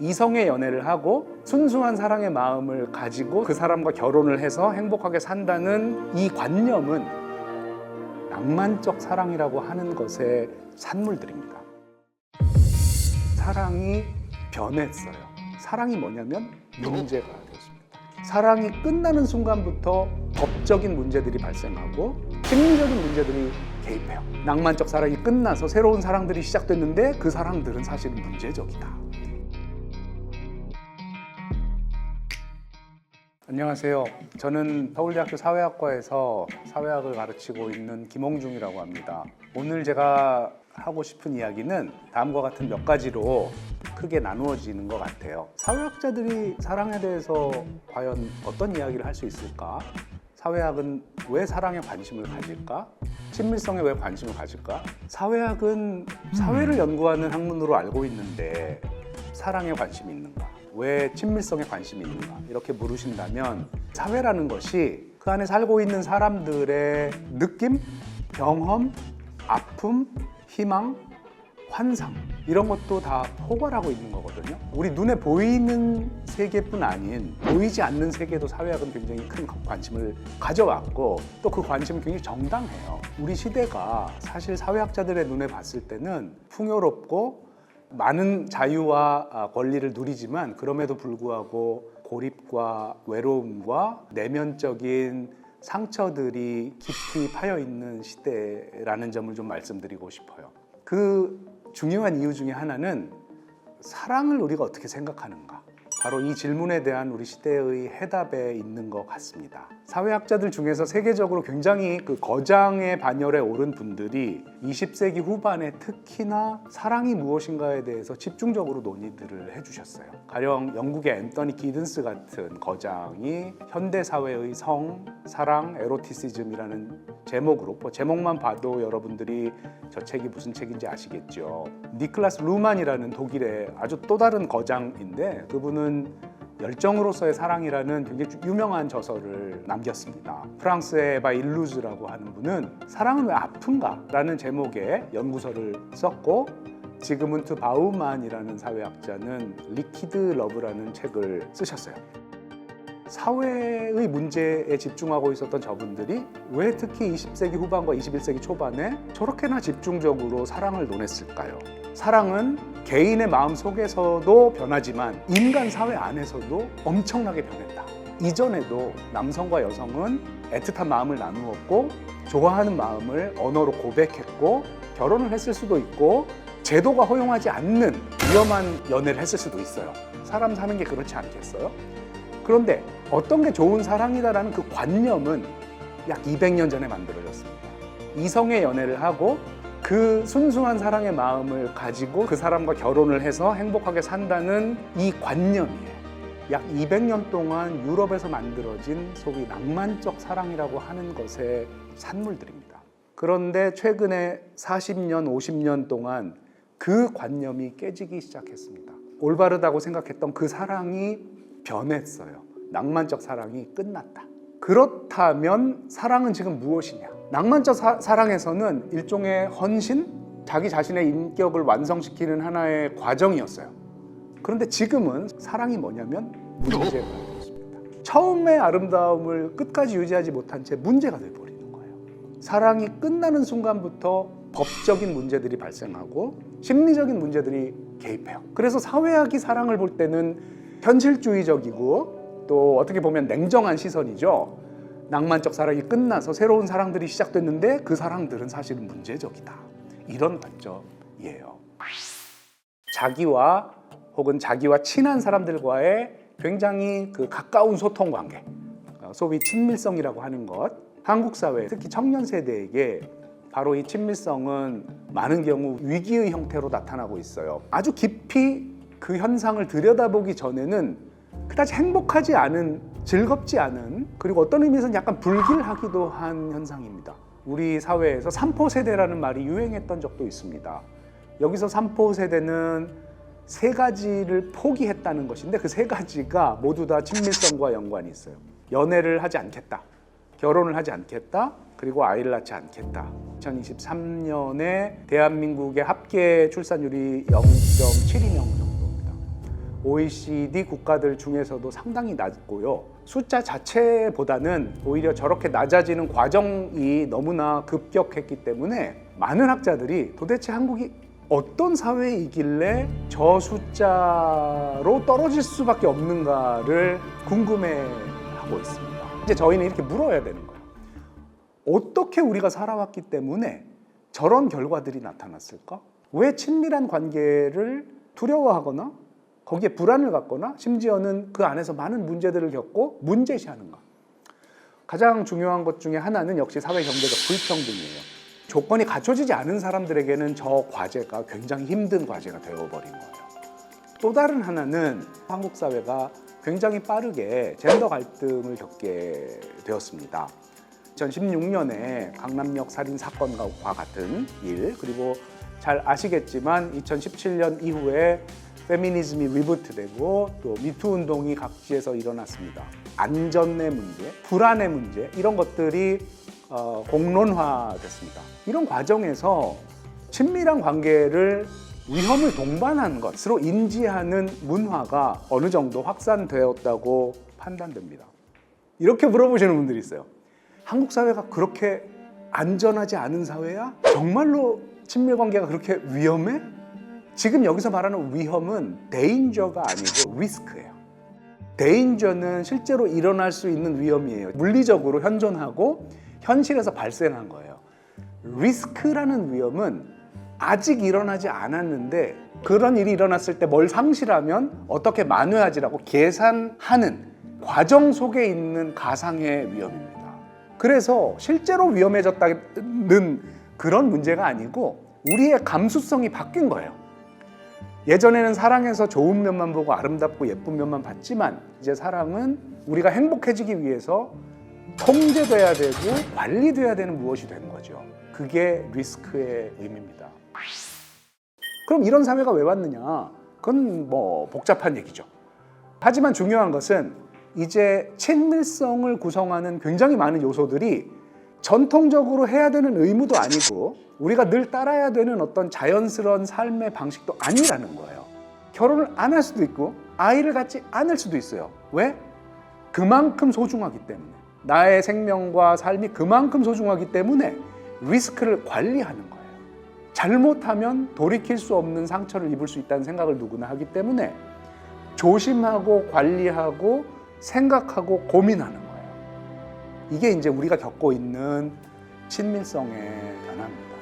이성의 연애를 하고 순수한 사랑의 마음을 가지고 그 사람과 결혼을 해서 행복하게 산다는 이 관념은 낭만적 사랑이라고 하는 것의 산물들입니다. 사랑이 변했어요. 사랑이 뭐냐면 문제가 되었습니다. 사랑이 끝나는 순간부터 법적인 문제들이 발생하고 심리적인 문제들이 개입해요. 낭만적 사랑이 끝나서 새로운 사랑들이 시작됐는데 그 사랑들은 사실은 문제적이다. 안녕하세요. 저는 서울대학교 사회학과에서 사회학을 가르치고 있는 김홍중이라고 합니다. 오늘 제가 하고 싶은 이야기는 다음과 같은 몇 가지로 크게 나누어지는 것 같아요. 사회학자들이 사랑에 대해서 과연 어떤 이야기를 할 수 있을까? 사회학은 왜 사랑에 관심을 가질까? 친밀성에 왜 관심을 가질까? 사회학은 사회를 연구하는 학문으로 알고 있는데 사랑에 관심이 있는가? 왜 친밀성에 관심이 있는가? 이렇게 물으신다면 사회라는 것이 그 안에 살고 있는 사람들의 느낌, 경험, 아픔, 희망, 환상 이런 것도 다 포괄하고 있는 거거든요. 우리 눈에 보이는 세계뿐 아닌 보이지 않는 세계도 사회학은 굉장히 큰 관심을 가져왔고 또 그 관심은 굉장히 정당해요. 우리 시대가 사실 사회학자들의 눈에 봤을 때는 풍요롭고 많은 자유와 권리를 누리지만 그럼에도 불구하고 고립과 외로움과 내면적인 상처들이 깊이 파여 있는 시대라는 점을 좀 말씀드리고 싶어요. 그 중요한 이유 중에 하나는 사랑을 우리가 어떻게 생각하는가? 바로 이 질문에 대한 우리 시대의 해답에 있는 것 같습니다. 사회학자들 중에서 세계적으로 굉장히 그 거장의 반열에 오른 분들이 20세기 후반에 특히나 사랑이 무엇인가에 대해서 집중적으로 논의들을 해주셨어요. 가령 영국의 앤서니 기든스 같은 거장이 현대사회의 성, 사랑, 에로티시즘이라는 제목으로 제목만 봐도 여러분들이 저 책이 무슨 책인지 아시겠죠. 니클라스 루만이라는 독일의 아주 또 다른 거장인데 그분은 열정으로서의 사랑이라는 굉장히 유명한 저서를 남겼습니다. 프랑스의 에바 일루즈라고 하는 분은 사랑은 왜 아픈가? 라는 제목의 연구서를 썼고 지그문트 바우만이라는 사회학자는 리퀴드 러브라는 책을 쓰셨어요. 사회의 문제에 집중하고 있었던 저분들이 왜 특히 20세기 후반과 21세기 초반에 저렇게나 집중적으로 사랑을 논했을까요? 사랑은 개인의 마음 속에서도 변하지만 인간 사회 안에서도 엄청나게 변했다. 이전에도 남성과 여성은 애틋한 마음을 나누었고 좋아하는 마음을 언어로 고백했고 결혼을 했을 수도 있고 제도가 허용하지 않는 위험한 연애를 했을 수도 있어요. 사람 사는 게 그렇지 않겠어요? 그런데 어떤 게 좋은 사랑이다라는 그 관념은 약 200년 전에 만들어졌습니다. 이성의 연애를 하고 그 순수한 사랑의 마음을 가지고 그 사람과 결혼을 해서 행복하게 산다는 이 관념이에요. 약 200년 동안 유럽에서 만들어진 소위 낭만적 사랑이라고 하는 것의 산물들입니다. 그런데 최근에 40년, 50년 동안 그 관념이 깨지기 시작했습니다. 올바르다고 생각했던 그 사랑이 변했어요. 낭만적 사랑이 끝났다. 그렇다면 사랑은 지금 무엇이냐? 낭만적 사랑에서는 일종의 헌신? 자기 자신의 인격을 완성시키는 하나의 과정이었어요. 그런데 지금은 사랑이 뭐냐면 문제가 되었습니다. 처음의 아름다움을 끝까지 유지하지 못한 채 문제가 되어버리는 거예요. 사랑이 끝나는 순간부터 법적인 문제들이 발생하고 심리적인 문제들이 개입해요. 그래서 사회학이 사랑을 볼 때는 현실주의적이고 또 어떻게 보면 냉정한 시선이죠. 낭만적 사랑이 끝나서 새로운 사랑들이 시작됐는데 그 사랑들은 사실은 문제적이다. 이런 관점이에요. 자기와 혹은 자기와 친한 사람들과의 굉장히 그 가까운 소통 관계, 소위 친밀성이라고 하는 것, 한국 사회, 특히 청년 세대에게 바로 이 친밀성은 많은 경우 위기의 형태로 나타나고 있어요. 아주 깊이 그 현상을 들여다보기 전에는 그다지 행복하지 않은, 즐겁지 않은, 그리고 어떤 의미에서는 약간 불길하기도 한 현상입니다. 우리 사회에서 3포 세대라는 말이 유행했던 적도 있습니다. 여기서 3포 세대는 세 가지를 포기했다는 것인데 그 세 가지가 모두 다 친밀성과 연관이 있어요. 연애를 하지 않겠다, 결혼을 하지 않겠다, 그리고 아이를 낳지 않겠다. 2023년에 대한민국의 합계 출산율이 0.72명 정도입니다. OECD 국가들 중에서도 상당히 낮고요. 숫자 자체보다는 오히려 저렇게 낮아지는 과정이 너무나 급격했기 때문에 많은 학자들이 도대체 한국이 어떤 사회이길래 저 숫자로 떨어질 수밖에 없는가를 궁금해하고 있습니다. 이제 저희는 이렇게 물어야 되는 거예요. 어떻게 우리가 살아왔기 때문에 저런 결과들이 나타났을까? 왜 친밀한 관계를 두려워하거나 거기에 불안을 갖거나 심지어는 그 안에서 많은 문제들을 겪고 문제시하는가? 가장 중요한 것 중에 하나는 역시 사회 경제적 불평등이에요. 조건이 갖춰지지 않은 사람들에게는 저 과제가 굉장히 힘든 과제가 되어버린 거예요. 또 다른 하나는 한국 사회가 굉장히 빠르게 젠더 갈등을 겪게 되었습니다. 2016년에 강남역 살인 사건과 같은 일, 그리고 잘 아시겠지만 2017년 이후에 페미니즘이 리부트되고 또 미투 운동이 각지에서 일어났습니다. 안전의 문제, 불안의 문제 이런 것들이 공론화됐습니다. 이런 과정에서 친밀한 관계를 위험을 동반한 것으로 인지하는 문화가 어느 정도 확산되었다고 판단됩니다. 이렇게 물어보시는 분들이 있어요. 한국 사회가 그렇게 안전하지 않은 사회야? 정말로 친밀 관계가 그렇게 위험해? 지금 여기서 말하는 위험은 데인저가 아니고 리스크예요. 데인저는 실제로 일어날 수 있는 위험이에요. 물리적으로 현존하고 현실에서 발생한 거예요. 리스크라는 위험은 아직 일어나지 않았는데 그런 일이 일어났을 때 뭘 상실하면 어떻게 만회하지라고 계산하는 과정 속에 있는 가상의 위험입니다. 그래서 실제로 위험해졌다는 그런 문제가 아니고 우리의 감수성이 바뀐 거예요. 예전에는 사랑에서 좋은 면만 보고 아름답고 예쁜 면만 봤지만 이제 사랑은 우리가 행복해지기 위해서 통제돼야 되고 관리돼야 되는 무엇이 된 거죠. 그게 리스크의 의미입니다. 그럼 이런 사회가 왜 왔느냐? 그건 뭐 복잡한 얘기죠. 하지만 중요한 것은 이제 친밀성을 구성하는 굉장히 많은 요소들이 전통적으로 해야 되는 의무도 아니고 우리가 늘 따라야 되는 어떤 자연스러운 삶의 방식도 아니라는 거예요. 결혼을 안 할 수도 있고 아이를 갖지 않을 수도 있어요. 왜? 그만큼 소중하기 때문에. 나의 생명과 삶이 그만큼 소중하기 때문에 리스크를 관리하는 거예요. 잘못하면 돌이킬 수 없는 상처를 입을 수 있다는 생각을 누구나 하기 때문에 조심하고 관리하고 생각하고 고민하는 거예요. 이게 이제 우리가 겪고 있는 친밀성의 변화입니다.